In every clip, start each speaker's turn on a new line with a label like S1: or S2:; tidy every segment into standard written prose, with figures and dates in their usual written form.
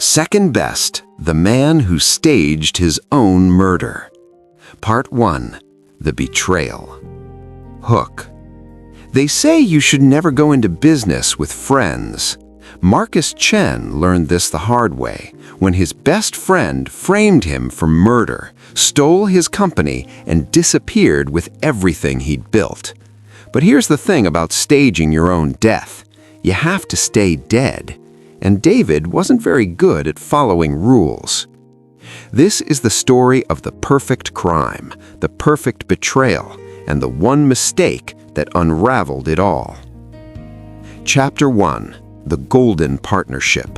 S1: Second Best, the man who staged his own murder. Part 1. The Betrayal. Hook. They say you should never go into business with friends. Marcus Chen learned this the hard way when his best friend framed him for murder, stole his company, and disappeared with everything he'd built. But here's the thing about staging your own death. You have to stay dead. And David wasn't very good at following rules. This is the story of the perfect crime, the perfect betrayal, and the one mistake that unraveled it all. Chapter 1. The Golden Partnership.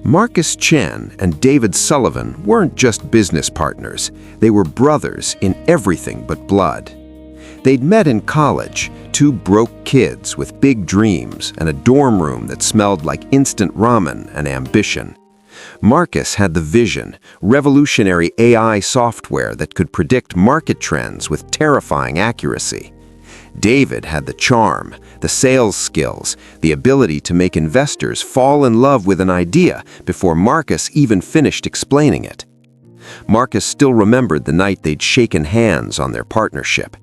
S1: Marcus Chen and David Sullivan weren't just business partners. They were brothers in everything but blood. They'd met in college, two broke kids with big dreams and a dorm room that smelled like instant ramen and ambition. Marcus had the vision, revolutionary AI software that could predict market trends with terrifying accuracy. David had the charm, the sales skills, the ability to make investors fall in love with an idea before Marcus even finished explaining it. Marcus still remembered the night they'd shaken hands on their partnership.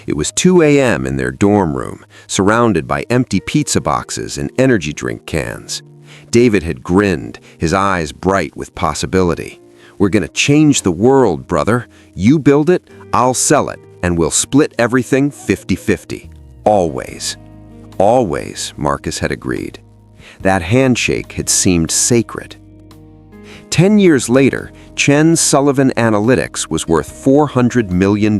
S1: It was 2 a.m. in their dorm room, surrounded by empty pizza boxes and energy drink cans. David had grinned, his eyes bright with possibility. "We're gonna change the world, brother. You build it, I'll sell it, and we'll split everything 50-50. Always." Always, Marcus had agreed. That handshake had seemed sacred. 10 years later, Chen Sullivan Analytics was worth $400 million.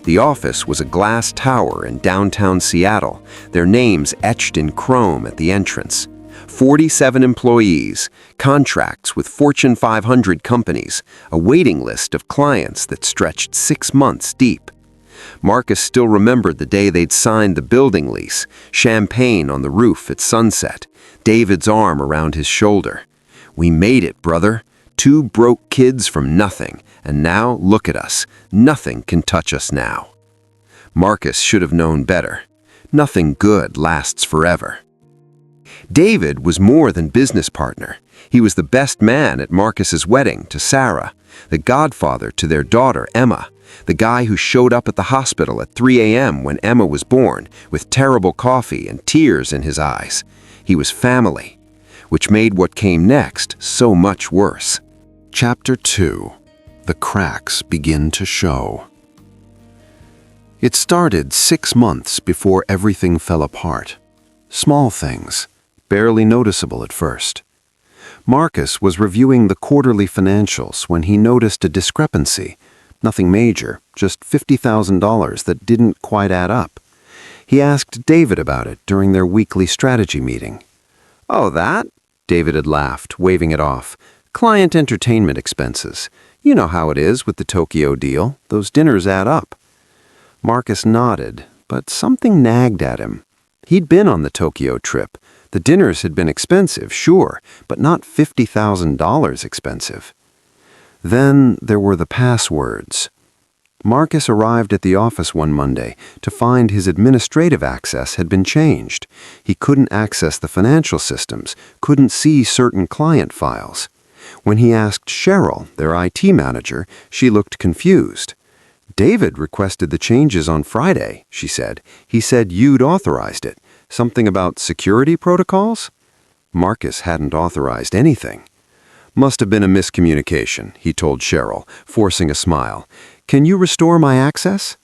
S1: The office was a glass tower in downtown Seattle, their names etched in chrome at the entrance. 47 employees, contracts with Fortune 500 companies, a waiting list of clients that stretched 6 months deep. Marcus still remembered the day they'd signed the building lease, champagne on the roof at sunset, David's arm around his shoulder. "We made it, brother. 2 broke kids from nothing, and now look at us. Nothing can touch us now." Marcus should have known better. Nothing good lasts forever. David was more than business partner. He was the best man at Marcus's wedding to Sarah, the godfather to their daughter Emma, the guy who showed up at the hospital at 3 a.m. when Emma was born, with terrible coffee and tears in his eyes. He was family, which made what came next so much worse. Chapter 2. The cracks begin to show. It started 6 months before everything fell apart. Small things, barely noticeable at first. Marcus was reviewing the quarterly financials when he noticed a discrepancy. Nothing major, just $50,000 that didn't quite add up. He asked David about it during their weekly strategy meeting. "Oh, that?" David had laughed, waving it off. "Client entertainment expenses. You know how it is with the Tokyo deal. Those dinners add up." Marcus nodded, but something nagged at him. He'd been on the Tokyo trip. The dinners had been expensive, sure, but not $50,000 expensive. Then there were the passwords. Marcus arrived at the office one Monday to find his administrative access had been changed. He couldn't access the financial systems, couldn't see certain client files. When he asked Cheryl, their IT manager, she looked confused. "David requested the changes on Friday," she said. "He said you'd authorized it. Something about security protocols?" Marcus hadn't authorized anything. "Must have been a miscommunication," he told Cheryl, forcing a smile. "Can you restore my access?"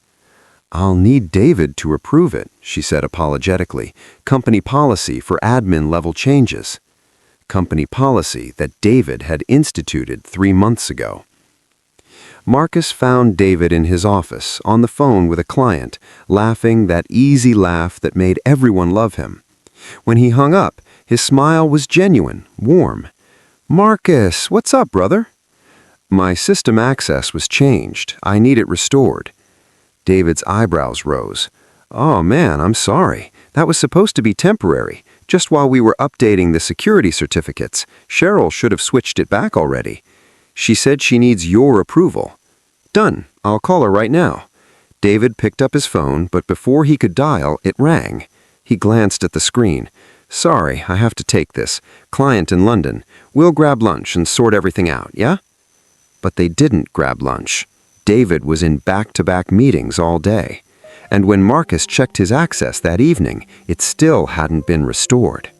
S1: "I'll need David to approve it," she said apologetically. "Company policy for admin-level changes." Company policy that David had instituted 3 months ago. Marcus found David in his office, on the phone with a client, laughing that easy laugh that made everyone love him. When he hung up, his smile was genuine, warm. "Marcus, what's up, brother?" "My system access was changed. I need it restored." David's eyebrows rose. "Oh man, I'm sorry. That was supposed to be temporary, just while we were updating the security certificates. Cheryl should have switched it back already. She said she needs your approval." "Done. I'll call her right now." David picked up his phone, but before he could dial, it rang. He glanced at the screen. Sorry, I have to take this. Client in London. We'll grab lunch and sort everything out, yeah? But they didn't grab lunch. David was in back-to-back meetings all day. And when Marcus checked his access that evening, it still hadn't been restored.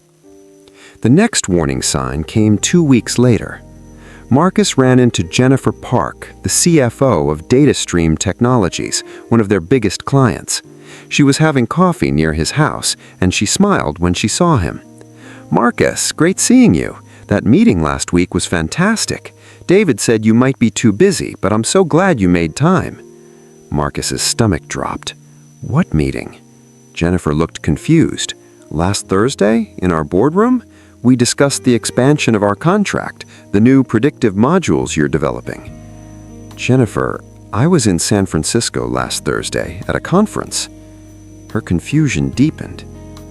S1: The next warning sign came 2 weeks later. Marcus ran into Jennifer Park, the CFO of DataStream Technologies, one of their biggest clients. She was having coffee near his house, and she smiled when she saw him. "Marcus, great seeing you. That meeting last week was fantastic. David said you might be too busy, but I'm so glad you made time." Marcus's stomach dropped. "What meeting?" Jennifer looked confused. "Last Thursday, in our boardroom? We discussed the expansion of our contract, the new predictive modules you're developing." "Jennifer, I was in San Francisco last Thursday at a conference." Her confusion deepened.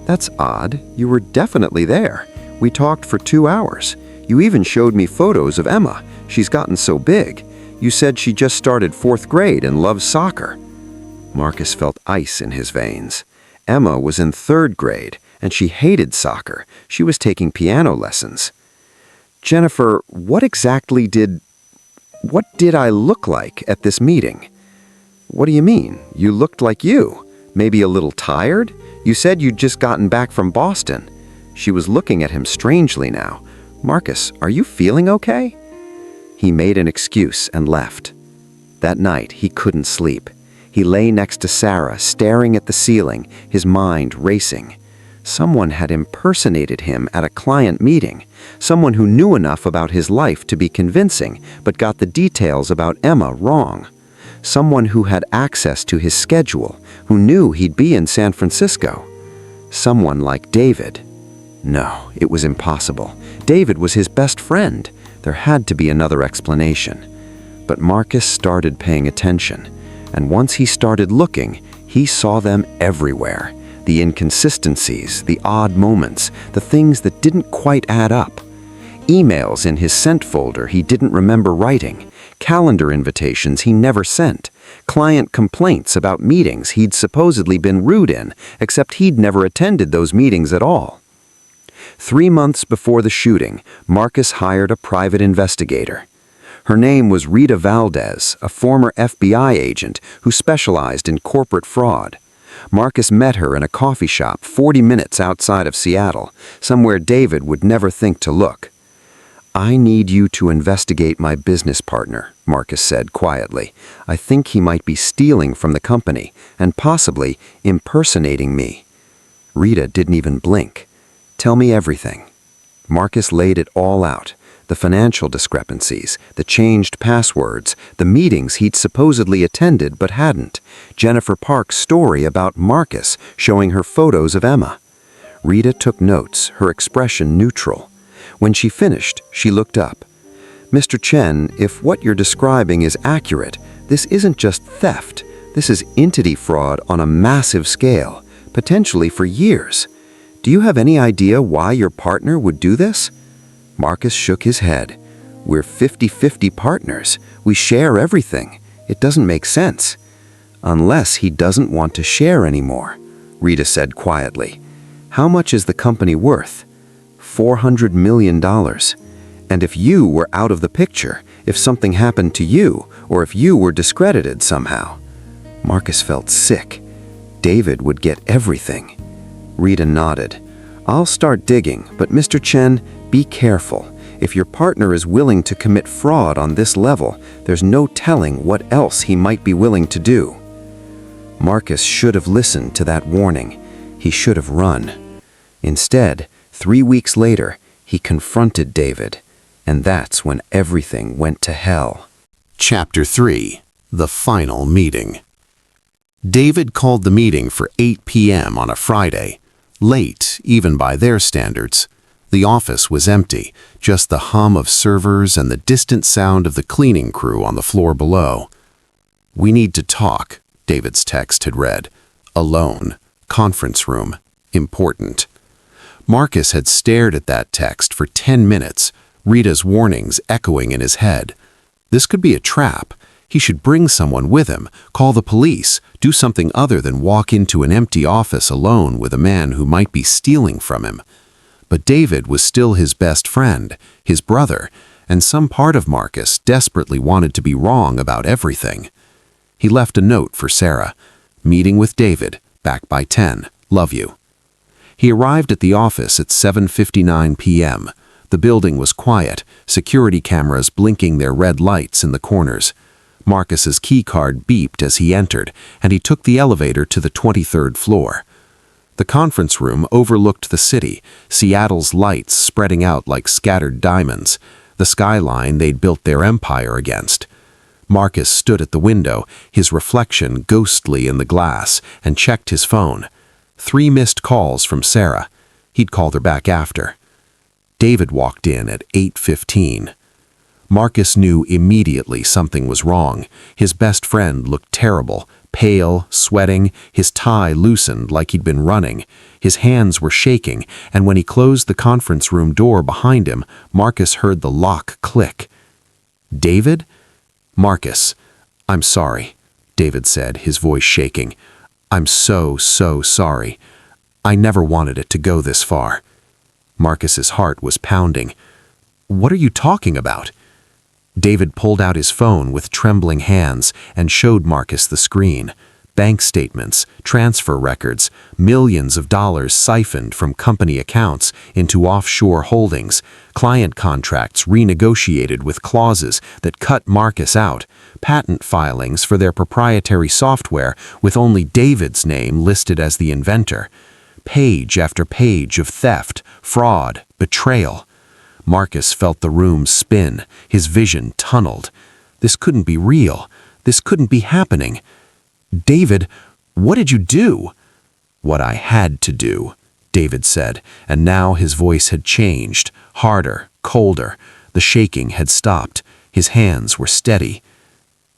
S1: "That's odd. You were definitely there. We talked for 2 hours. You even showed me photos of Emma. She's gotten so big. You said she just started 4th grade and loves soccer." Marcus felt ice in his veins. Emma was in 3rd grade, and she hated soccer. She was taking piano lessons. "Jennifer, what did I look like at this meeting?" "What do you mean? You looked like you. Maybe a little tired? You said you'd just gotten back from Boston." She was looking at him strangely now. "Marcus, are you feeling okay?" He made an excuse and left. That night, he couldn't sleep. He lay next to Sarah, staring at the ceiling, his mind racing. Someone had impersonated him at a client meeting. Someone who knew enough about his life to be convincing, but got the details about Emma wrong. Someone who had access to his schedule, who knew he'd be in San Francisco. Someone like David. No, it was impossible. David was his best friend. There had to be another explanation. But Marcus started paying attention, and once he started looking, he saw them everywhere. The inconsistencies, the odd moments, the things that didn't quite add up. Emails in his sent folder he didn't remember writing, calendar invitations he never sent, client complaints about meetings he'd supposedly been rude in, except he'd never attended those meetings at all. 3 months before the shooting, Marcus hired a private investigator. Her name was Rita Valdez, a former FBI agent who specialized in corporate fraud. Marcus met her in a coffee shop 40 minutes outside of Seattle, somewhere David would never think to look. "I need you to investigate my business partner," Marcus said quietly. "I think he might be stealing from the company and possibly impersonating me." Rita didn't even blink. "Tell me everything." Marcus laid it all out. The financial discrepancies, the changed passwords, the meetings he'd supposedly attended but hadn't, Jennifer Park's story about Marcus showing her photos of Emma. Rita took notes, her expression neutral. When she finished, she looked up. "Mr. Chen, if what you're describing is accurate, this isn't just theft. This is entity fraud on a massive scale, potentially for years. Do you have any idea why your partner would do this?" Marcus shook his head. "We're 50-50 partners. We share everything. It doesn't make sense." "Unless he doesn't want to share anymore," Rita said quietly. "How much is the company worth?" $400 million. And if you were out of the picture, if something happened to you, or if you were discredited somehow. Marcus felt sick. David would get everything. Rita nodded. "I'll start digging, but Mr. Chen, be careful. If your partner is willing to commit fraud on this level, there's no telling what else he might be willing to do." Marcus should have listened to that warning. He should have run. Instead, 3 weeks later, he confronted David, and that's when everything went to hell.
S2: Chapter 3. The Final Meeting. David called the meeting for 8 p.m. on a Friday. Late, even by their standards. The office was empty, just the hum of servers and the distant sound of the cleaning crew on the floor below. "We need to talk," David's text had read. "Alone. Conference room. Important." Marcus had stared at that text for 10 minutes, Rita's warnings echoing in his head. This could be a trap. He should bring someone with him, call the police, do something other than walk into an empty office alone with a man who might be stealing from him. But David was still his best friend, his brother, and some part of Marcus desperately wanted to be wrong about everything. He left a note for Sarah. Meeting with David, back by 10. Love you. He arrived at the office at 7:59 p.m. The building was quiet, security cameras blinking their red lights in the corners. Marcus's keycard beeped as he entered, and he took the elevator to the 23rd floor. The conference room overlooked the city, Seattle's lights spreading out like scattered diamonds, the skyline they'd built their empire against. Marcus stood at the window, his reflection ghostly in the glass, and checked his phone. 3 missed calls from Sarah. He'd called her back after. David walked in at 8:15. Marcus knew immediately something was wrong. His best friend looked terrible, pale, sweating, his tie loosened like he'd been running. His hands were shaking, and when he closed the conference room door behind him, Marcus heard the lock click. "David?" "Marcus, I'm sorry," David said, his voice shaking. "I'm so sorry. I never wanted it to go this far." Marcus's heart was pounding. "What are you talking about?" David pulled out his phone with trembling hands and showed Marcus the screen. Bank statements, transfer records, millions of dollars siphoned from company accounts into offshore holdings, client contracts renegotiated with clauses that cut Marcus out, patent filings for their proprietary software with only David's name listed as the inventor. Page after page of theft, fraud, betrayal. Marcus felt the room spin, his vision tunneled. This couldn't be real. This couldn't be happening. "David, what did you do?" "What I had to do," David said, and now his voice had changed, harder, colder. The shaking had stopped. His hands were steady.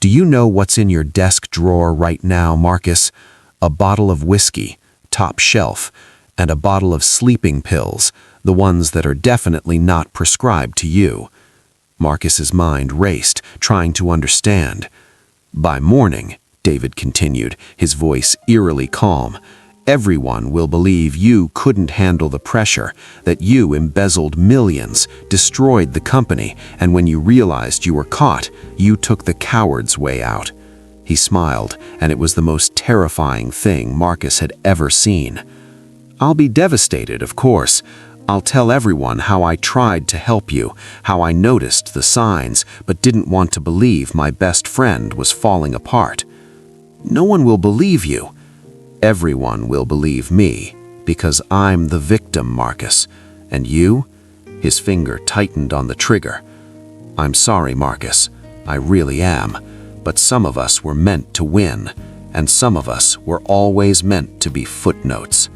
S2: "Do you know what's in your desk drawer right now, Marcus? A bottle of whiskey, top shelf, and a bottle of sleeping pills, the ones that are definitely not prescribed to you." Marcus's mind raced, trying to understand. "By morning," David continued, his voice eerily calm, "everyone will believe you couldn't handle the pressure, that you embezzled millions, destroyed the company, and when you realized you were caught, you took the coward's way out." He smiled, and it was the most terrifying thing Marcus had ever seen. "I'll be devastated, of course. I'll tell everyone how I tried to help you, how I noticed the signs, but didn't want to believe my best friend was falling apart. No one will believe you. Everyone will believe me, because I'm the victim, Marcus. And you?" His finger tightened on the trigger. "I'm sorry, Marcus. I really am. But some of us were meant to win, and some of us were always meant to be footnotes."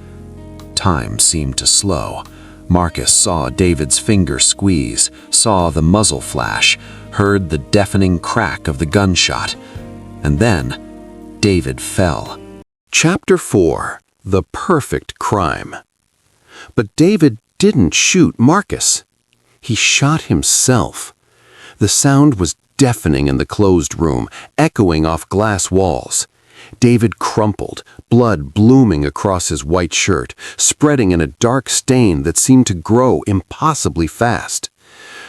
S2: Time seemed to slow. Marcus saw David's finger squeeze, saw the muzzle flash, heard the deafening crack of the gunshot. And then, David fell. Chapter 4. The Perfect Crime. But David didn't shoot Marcus. He shot himself. The sound was deafening in the closed room, echoing off glass walls. David crumpled, blood blooming across his white shirt, spreading in a dark stain that seemed to grow impossibly fast.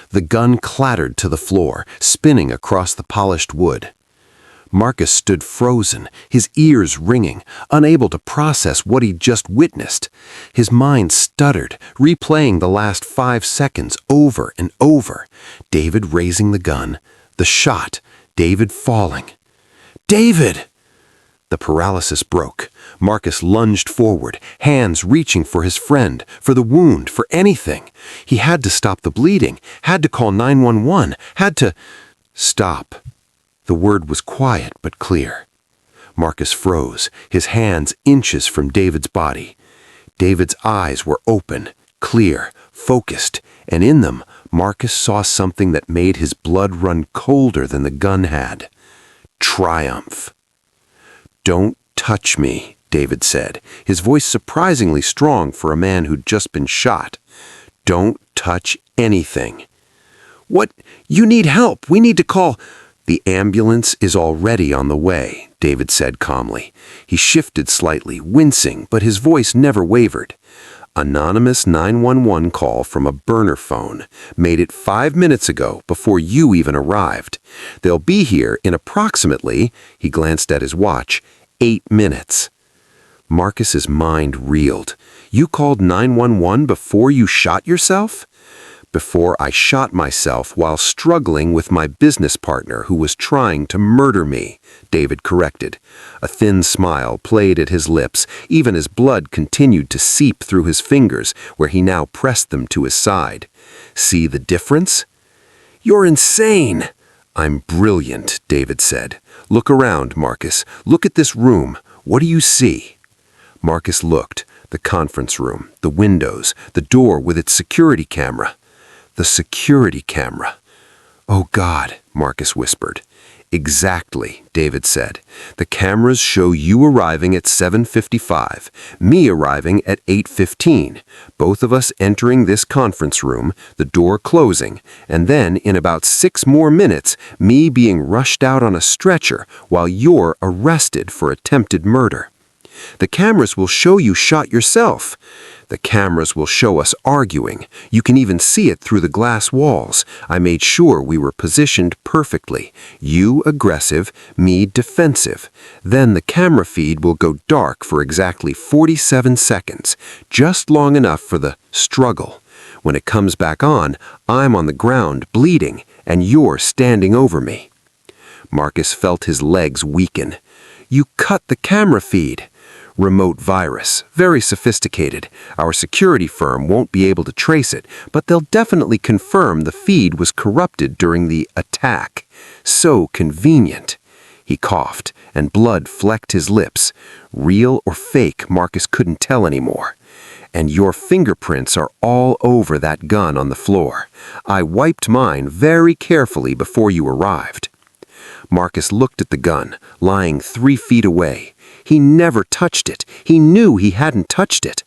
S2: The gun clattered to the floor, spinning across the polished wood. Marcus stood frozen, his ears ringing, unable to process what he'd just witnessed. His mind stuttered, replaying the last 5 seconds over and over. David raising the gun, the shot, David falling. "David!" The paralysis broke. Marcus lunged forward, hands reaching for his friend, for the wound, for anything. He had to stop the bleeding, had to call 911, had to... Stop. The word was quiet but clear. Marcus froze, his hands inches from David's body. David's eyes were open, clear, focused, and in them, Marcus saw something that made his blood run colder than the gun had. Triumph. "Don't touch me," David said, his voice surprisingly strong for a man who'd just been shot. "Don't touch anything." "What? You need help. We need to call..." "The ambulance is already on the way," David said calmly. He shifted slightly, wincing, but his voice never wavered.
S1: Anonymous 911 call from a burner phone. Made it 5 minutes ago before you even arrived. They'll be here in approximately, he glanced at his watch, 8 minutes. Marcus's mind reeled. You called 911 before you shot yourself? Before I shot myself while struggling with my business partner who was trying to murder me, David corrected. A thin smile played at his lips, even as blood continued to seep through his fingers where he now pressed them to his side. See the difference? You're insane! I'm brilliant, David said. Look around, Marcus. Look at this room. What do you see? Marcus looked. The conference room, the windows, the door with its security camera. The security camera. Oh God, Marcus whispered. Exactly, David said. The cameras show you arriving at 7:55, me arriving at 8:15, both of us entering this conference room, the door closing, and then in about 6 more minutes, me being rushed out on a stretcher while you're arrested for attempted murder. The cameras will show you shot yourself. The cameras will show us arguing. You can even see it through the glass walls. I made sure we were positioned perfectly. You aggressive, me defensive. Then the camera feed will go dark for exactly 47 seconds, just long enough for the struggle. When it comes back on, I'm on the ground bleeding, and you're standing over me. Marcus felt his legs weaken. You cut the camera feed. Remote virus, very sophisticated. Our security firm won't be able to trace it, but they'll definitely confirm the feed was corrupted during the attack. So convenient. He coughed, and blood flecked his lips. Real or fake, Marcus couldn't tell anymore. And your fingerprints are all over that gun on the floor. I wiped mine very carefully before you arrived. Marcus looked at the gun, lying 3 feet away. He never touched it. He knew he hadn't touched it.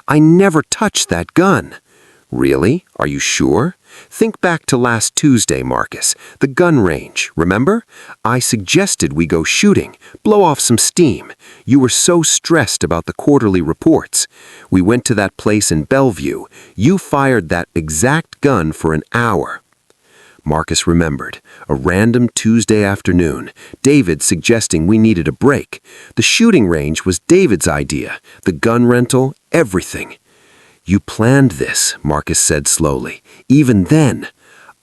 S1: I never touched that gun. Really? Are you sure? Think back to last Tuesday, Marcus. The gun range, remember? I suggested we go shooting, blow off some steam. You were so stressed about the quarterly reports. We went to that place in Bellevue. You fired that exact gun for an hour. Marcus remembered. A random Tuesday afternoon. David suggesting we needed a break. The shooting range was David's idea. The gun rental, everything. You planned this, Marcus said slowly. Even then,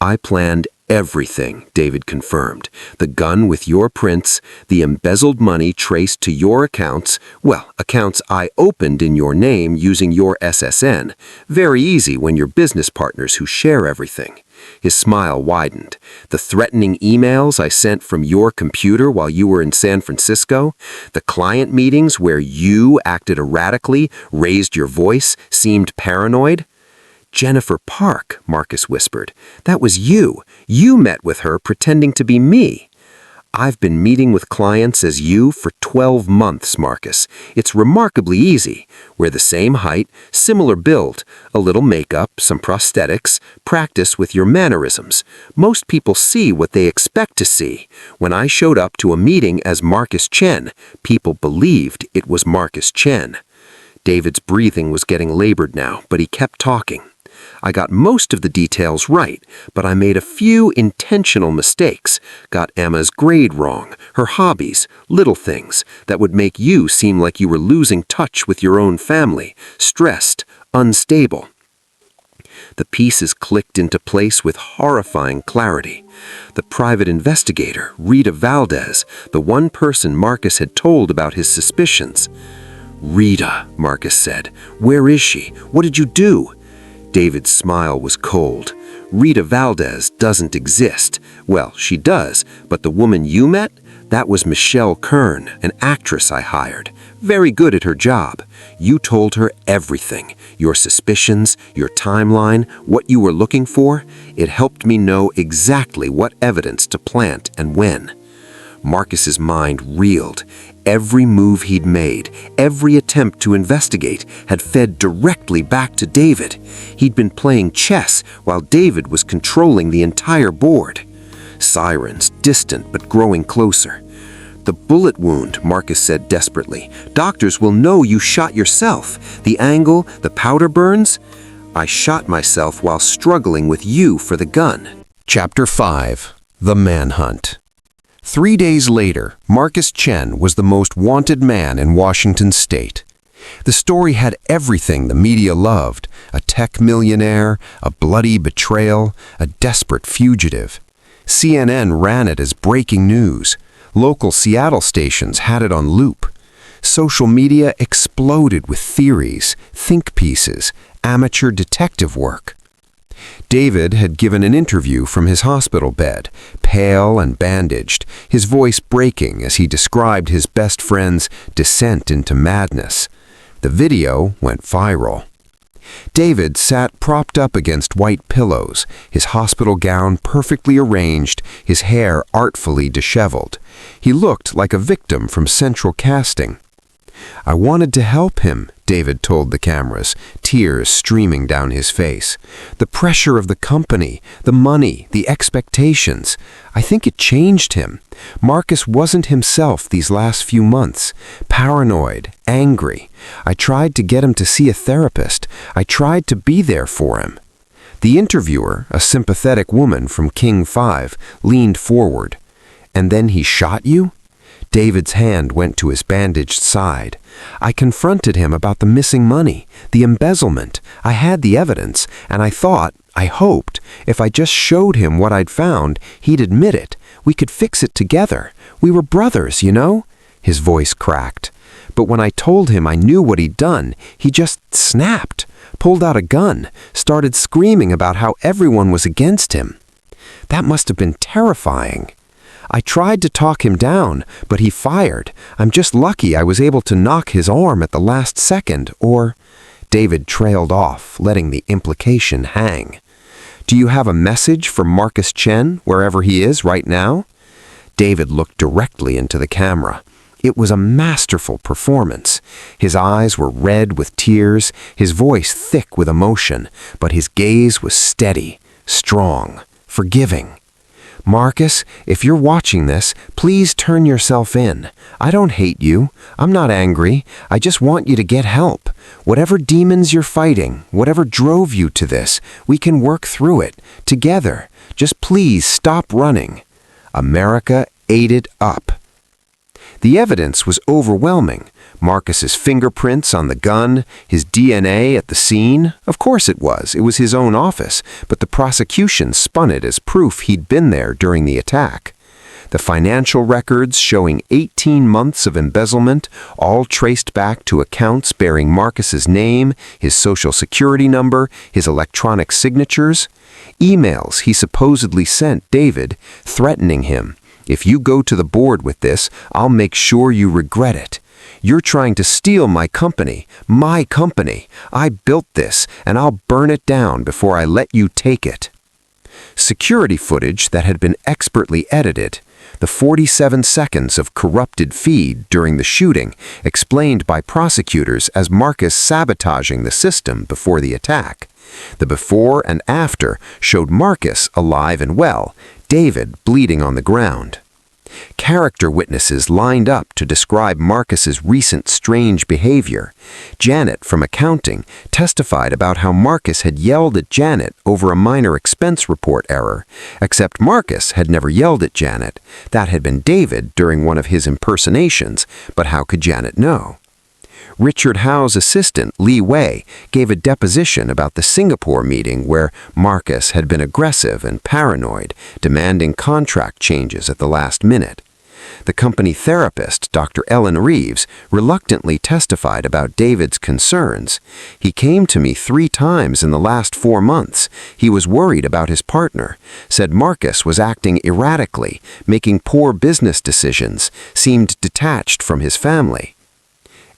S1: I planned everything, David confirmed. The gun with your prints, the embezzled money traced to your accounts, well, accounts I opened in your name using your SSN. Very easy when you're business partners who share everything. His smile widened. The threatening emails I sent from your computer while you were in San Francisco, the client meetings where you acted erratically, raised your voice, seemed paranoid. Jennifer Park, Marcus whispered. That was you. You met with her pretending to be me. I've been meeting with clients as you for 12 months, Marcus. It's remarkably easy. We're the same height, similar build, a little makeup, some prosthetics, practice with your mannerisms. Most people see what they expect to see. When I showed up to a meeting as Marcus Chen, people believed it was Marcus Chen. David's breathing was getting labored now, but he kept talking. I got most of the details right, but I made a few intentional mistakes. Got Emma's grade wrong, her hobbies, little things that would make you seem like you were losing touch with your own family, stressed, unstable. The pieces clicked into place with horrifying clarity. The private investigator, Rita Valdez, the one person Marcus had told about his suspicions. Rita, Marcus said. Where is she? What did you do? David's smile was cold. Rita Valdez doesn't exist. Well, she does, but the woman you met? That was Michelle Kern, an actress I hired. Very good at her job. You told her everything. Your suspicions, your timeline, what you were looking for. It helped me know exactly what evidence to plant and when. Marcus's mind reeled. Every move he'd made, every attempt to investigate, had fed directly back to David. He'd been playing chess while David was controlling the entire board. Sirens, distant but growing closer. The bullet wound, Marcus said desperately. Doctors will know you shot yourself. The angle, the powder burns. I shot myself while struggling with you for the gun.
S2: Chapter 5. The Manhunt. 3 days later, Marcus Chen was the most wanted man in Washington state. The story had everything the media loved: a tech millionaire, a bloody betrayal, a desperate fugitive. CNN ran it as breaking news. Local Seattle stations had it on loop. Social media exploded with theories, think pieces, amateur detective work. David had given an interview from his hospital bed, pale and bandaged, his voice breaking as he described his best friend's descent into madness. The video went viral. David sat propped up against white pillows, his hospital gown perfectly arranged, his hair artfully disheveled. He looked like a victim from Central Casting. I wanted to help him, David told the cameras, tears streaming down his face. The pressure of the company, the money, the expectations. I think it changed him. Marcus wasn't himself these last few months. Paranoid, angry. I tried to get him to see a therapist. I tried to be there for him. The interviewer, a sympathetic woman from King 5, leaned forward. And then he shot you? David's hand went to his bandaged side. I confronted him about the missing money, the embezzlement. I had the evidence, and I hoped, if I just showed him what I'd found, he'd admit it. We could fix it together. We were brothers, you know? His voice cracked. But when I told him I knew what he'd done, he just snapped, pulled out a gun, started screaming about how everyone was against him. That must have been terrifying. I tried to talk him down, but he fired. I'm just lucky I was able to knock his arm at the last second, or... David trailed off, letting the implication hang. Do you have a message for Marcus Chen, wherever he is right now? David looked directly into the camera. It was a masterful performance. His eyes were red with tears, his voice thick with emotion, but his gaze was steady, strong, forgiving. Marcus, if you're watching this, please turn yourself in. I don't hate you. I'm not angry. I just want you to get help. Whatever demons you're fighting, whatever drove you to this, we can work through it, together. Just please stop running. America ate it up. The evidence was overwhelming. Marcus's fingerprints on the gun, his DNA at the scene. Of course it was. It was his own office, but the prosecution spun it as proof he'd been there during the attack. The financial records showing 18 months of embezzlement, all traced back to accounts bearing Marcus's name, his social security number, his electronic signatures. Emails he supposedly sent David, threatening him. If you go to the board with this, I'll make sure you regret it. You're trying to steal my company. I built this, and I'll burn it down before I let you take it. Security footage that had been expertly edited, the 47 seconds of corrupted feed during the shooting, explained by prosecutors as Marcus sabotaging the system before the attack. The before and after showed Marcus alive and well, David bleeding on the ground. Character witnesses lined up to describe Marcus's recent strange behavior. Janet from accounting testified about how Marcus had yelled at Janet over a minor expense report error, except Marcus had never yelled at Janet. That had been David during one of his impersonations, but how could Janet know? Richard Howe's assistant, Li Wei, gave a deposition about the Singapore meeting where Marcus had been aggressive and paranoid, demanding contract changes at the last minute. The company therapist, Dr. Ellen Reeves, reluctantly testified about David's concerns. He came to me 3 times in the last 4 months. He was worried about his partner, said Marcus was acting erratically, making poor business decisions, seemed detached from his family.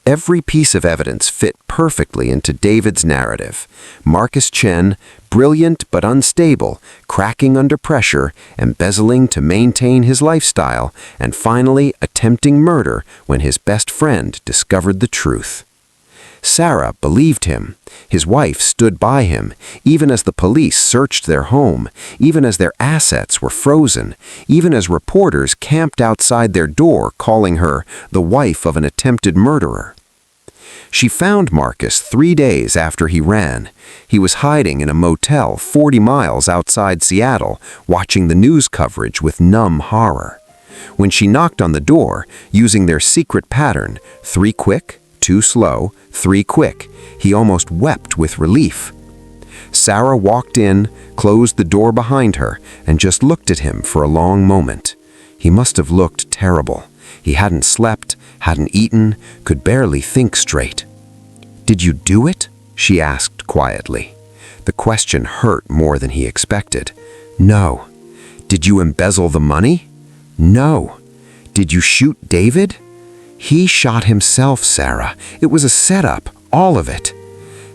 S2: Every piece of evidence fit perfectly into David's narrative. Marcus Chen, brilliant but unstable, cracking under pressure, embezzling to maintain his lifestyle, and finally attempting murder when his best friend discovered the truth.
S1: Sarah believed him. His wife stood by him, even as the police searched their home, even as their assets were frozen, even as reporters camped outside their door calling her the wife of an attempted murderer. She found Marcus 3 days after he ran. He was hiding in a motel 40 miles outside Seattle, watching the news coverage with numb horror. When she knocked on the door, using their secret pattern, 3 quick, 2 slow, 3 quick, he almost wept with relief. Sarah walked in, closed the door behind her, and just looked at him for a long moment. He must have looked terrible. He hadn't slept, hadn't eaten, could barely think straight. "Did you do it?" she asked quietly. The question hurt more than he expected. "No." "Did you embezzle the money?" "No." "Did you shoot David?" "He shot himself, Sarah. It was a setup, all of it."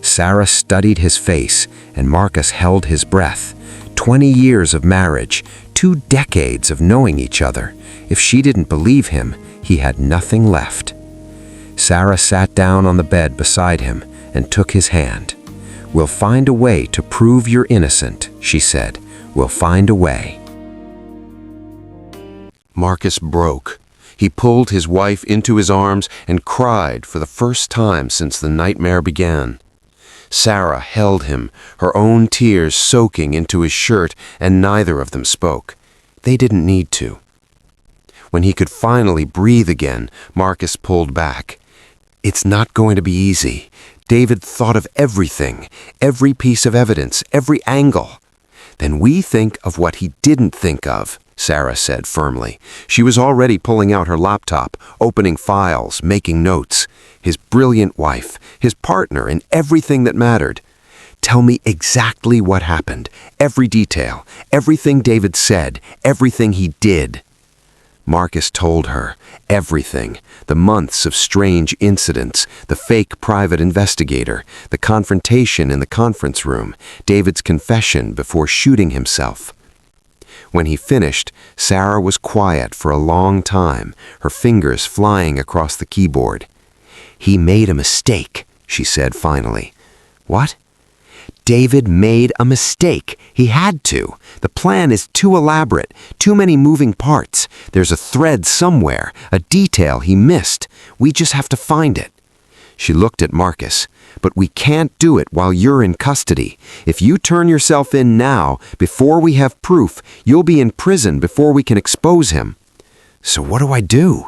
S1: Sarah studied his face, and Marcus held his breath. 20 years of marriage, 2 decades of knowing each other. If she didn't believe him, he had nothing left. Sarah sat down on the bed beside him and took his hand. "We'll find a way to prove you're innocent," she said. "We'll find a way." Marcus broke. He pulled his wife into his arms and cried for the first time since the nightmare began. Sarah held him, her own tears soaking into his shirt, and neither of them spoke. They didn't need to. When he could finally breathe again, Marcus pulled back. "It's not going to be easy. David thought of everything, every piece of evidence, every angle." "Then we think of what he didn't think of," Sarah said firmly. She was already pulling out her laptop, opening files, making notes. His brilliant wife, his partner in everything that mattered. "Tell me exactly what happened, every detail, everything David said, everything he did." Marcus told her everything, the months of strange incidents, the fake private investigator, the confrontation in the conference room, David's confession before shooting himself. When he finished, Sarah was quiet for a long time, her fingers flying across the keyboard. "He made a mistake," she said finally. "What?" "David made a mistake. He had to. The plan is too elaborate, too many moving parts. There's a thread somewhere, a detail he missed. We just have to find it." She looked at Marcus. "But we can't do it while you're in custody. If you turn yourself in now, before we have proof, you'll be in prison before we can expose him." "So what do I do?"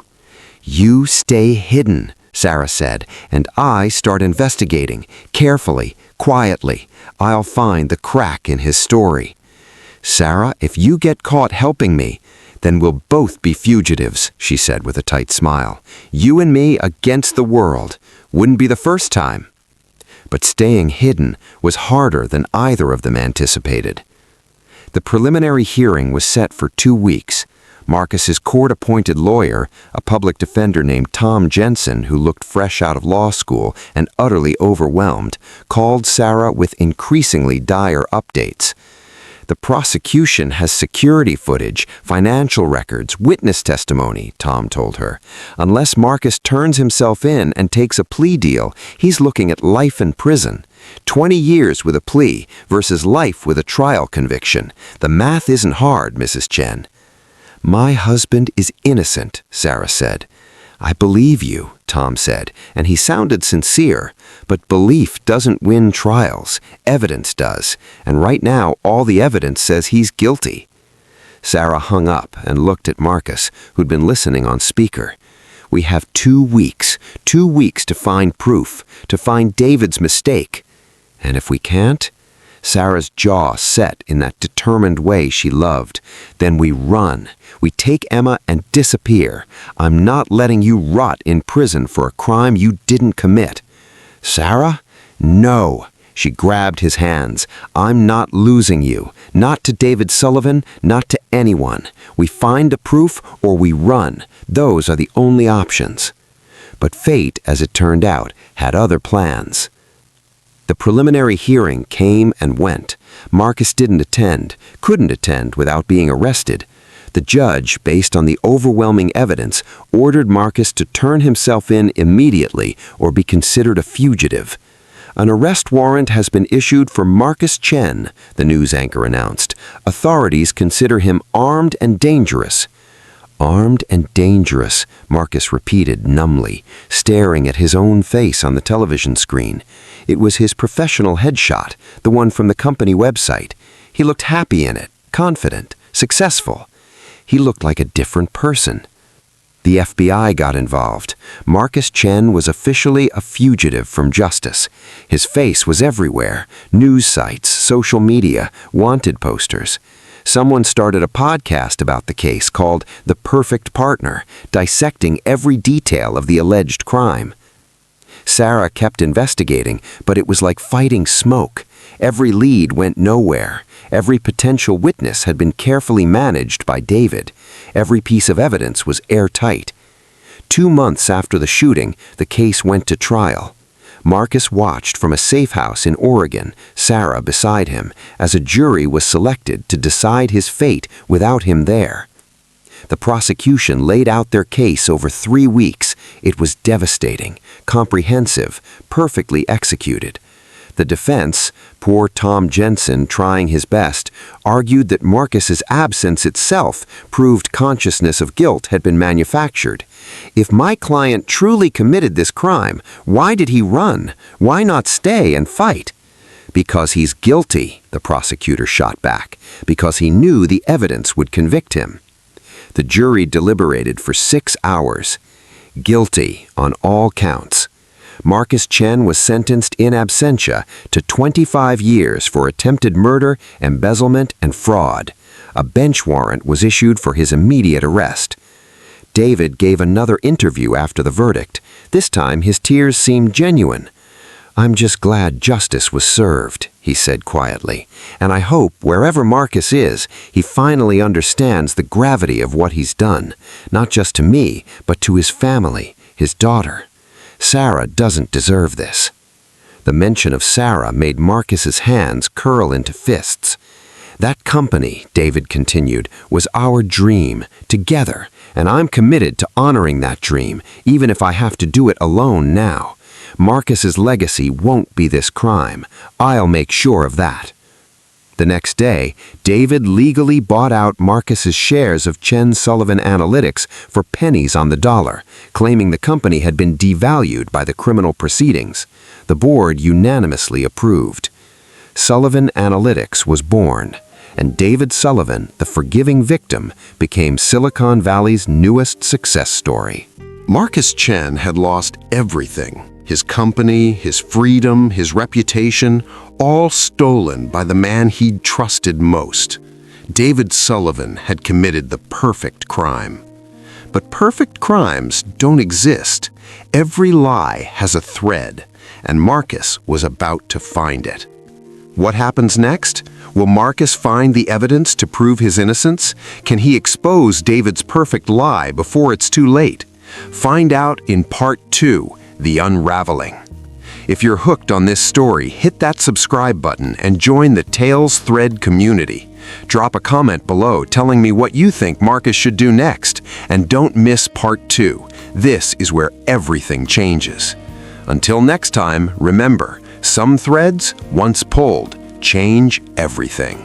S1: "You stay hidden," Sarah said, "and I start investigating, carefully, quietly. I'll find the crack in his story." "Sarah, if you get caught helping me, then we'll both be fugitives," she said with a tight smile. "You and me against the world. Wouldn't be the first time." But staying hidden was harder than either of them anticipated. The preliminary hearing was set for 2 weeks. Marcus's court-appointed lawyer, a public defender named Tom Jensen, who looked fresh out of law school and utterly overwhelmed, called Sarah with increasingly dire updates. "The prosecution has security footage, financial records, witness testimony," Tom told her. "Unless Marcus turns himself in and takes a plea deal, he's looking at life in prison. 20 years with a plea versus life with a trial conviction. The math isn't hard, Mrs. Chen." "My husband is innocent," Sarah said. "I believe you," Tom said, and he sounded sincere. "But belief doesn't win trials. Evidence does. And right now, all the evidence says he's guilty." Sarah hung up and looked at Marcus, who'd been listening on speaker. "We have 2 weeks. 2 weeks to find proof, to find David's mistake. And if we can't?" Sarah's jaw set in that determined way she loved. "Then we run. We take Emma and disappear. I'm not letting you rot in prison for a crime you didn't commit." "Sarah? No." She grabbed his hands. "I'm not losing you. Not to David Sullivan, not to anyone. We find the proof or we run. Those are the only options." But fate, as it turned out, had other plans. The preliminary hearing came and went. Marcus couldn't attend without being arrested. The judge, based on the overwhelming evidence, ordered Marcus to turn himself in immediately or be considered a fugitive. An arrest warrant has been issued for Marcus Chen, the news anchor announced. Authorities consider him armed and dangerous. Armed and dangerous, Marcus repeated numbly, staring at his own face on the television screen. It was his professional headshot, the one from the company website. He looked happy in it, confident, successful. He looked like a different person. The FBI got involved. Marcus Chen was officially a fugitive from justice. His face was everywhere: news sites, social media, wanted posters. Someone started a podcast about the case called The Perfect Partner, dissecting every detail of the alleged crime. Sarah kept investigating, but it was like fighting smoke. Every lead went nowhere. Every potential witness had been carefully managed by David. Every piece of evidence was airtight. 2 months after the shooting, the case went to trial. Marcus watched from a safe house in Oregon, Sarah beside him, as a jury was selected to decide his fate without him there. The prosecution laid out their case over 3 weeks. It was devastating, comprehensive, perfectly executed. The defense, poor Tom Jensen trying his best, argued that Marcus's absence itself proved consciousness of guilt had been manufactured. If my client truly committed this crime, why did he run? Why not stay and fight? Because he's guilty, the prosecutor shot back, because he knew the evidence would convict him. The jury deliberated for 6 hours. Guilty on all counts. Marcus Chen was sentenced in absentia to 25 years for attempted murder, embezzlement, and fraud. A bench warrant was issued for his immediate arrest. David gave another interview after the verdict. This time his tears seemed genuine. "I'm just glad justice was served," he said quietly, "and I hope wherever Marcus is, he finally understands the gravity of what he's done, not just to me, but to his family, his daughter. Sarah doesn't deserve this." The mention of Sarah made Marcus's hands curl into fists. "That company," David continued, "was our dream, together, and I'm committed to honoring that dream, even if I have to do it alone now. Marcus's legacy won't be this crime. I'll make sure of that." The next day, David legally bought out Marcus's shares of Chen Sullivan Analytics for pennies on the dollar, claiming the company had been devalued by the criminal proceedings. The board unanimously approved. Sullivan Analytics was born, and David Sullivan, the forgiving victim, became Silicon Valley's newest success story.
S2: Marcus Chen had lost everything. His company, his freedom, his reputation, all stolen by the man he'd trusted most. David Sullivan had committed the perfect crime. But perfect crimes don't exist. Every lie has a thread, and Marcus was about to find it. What happens next? Will Marcus find the evidence to prove his innocence? Can he expose David's perfect lie before it's too late? Find out in Part 2, The Unraveling. If you're hooked on this story, hit that subscribe button and join the Tales Thread community. Drop a comment below telling me what you think Marcus should do next, and don't miss Part 2. This is where everything changes. Until next time, remember, some threads, once pulled, change everything.